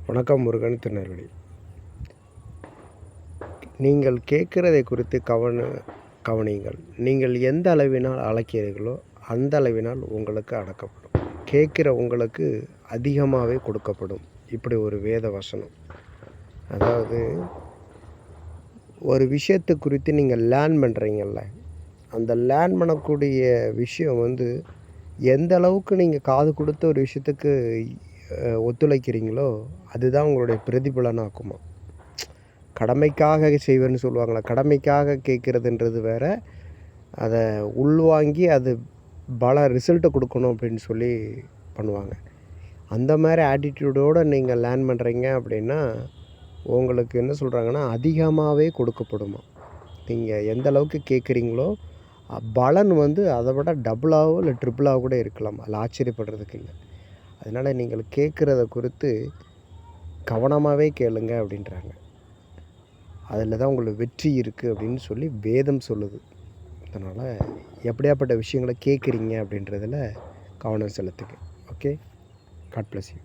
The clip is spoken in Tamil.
வணக்கம். முருகன், திருநெல்வேலி. நீங்கள் கேட்கிறதை குறித்து கவனியுங்கள். நீங்கள் எந்த அளவினால் அழைக்கிறீர்களோ அந்த அளவினால் உங்களுக்கு அடக்கப்படும். கேட்கிற உங்களுக்கு அதிகமாகவே கொடுக்கப்படும். இப்படி ஒரு வேத வசனம். அதாவது ஒரு விஷயத்தை குறித்து நீங்கள் லேர்ன் பண்ணுறீங்கள்ல, அந்த லேர்ன் பண்ணக்கூடிய விஷயம் எந்த அளவுக்கு நீங்கள் காது கொடுத்த ஒரு விஷயத்துக்கு ஒத்துழைக்கிறீங்களோ அதுதான் உங்களுடைய பிரதிபலனாக்குமா. கடமைக்காக செய்வேன்னு சொல்லுவாங்களா, கடமைக்காக கேட்குறதுன்றது வேறு, அதை உள்வாங்கி அது ரிசல்ட்டை கொடுக்கணும் அப்படின்னு சொல்லி பண்ணுவாங்க. அந்த மாதிரி ஆட்டிடியூடோடு நீங்கள் லேர்ன் பண்ணுறீங்க அப்படின்னா உங்களுக்கு என்ன சொல்கிறாங்கன்னா அதிகமாகவே கொடுக்கப்படுமா. நீங்கள் எந்த அளவுக்கு கேட்குறீங்களோ பலன் அதை விட டபுளாகவோ இல்லை ட்ரிபிளாக கூட இருக்கலாம். அதில் ஆச்சரியப்படுறதுக்கு இல்லை. அதனால் நீங்கள் கேட்குறத குறித்து கவனமாகவே கேளுங்க அப்படின்றாங்க. அதில் தான் உங்களுக்கு வெற்றி இருக்குது அப்படின்னு சொல்லி வேதம் சொல்லுது. அதனால் எப்படியாப்பட்ட விஷயங்களை கேட்குறீங்க அப்படின்றதில் கவனம் செலுத்துங்க. Okay, God bless you.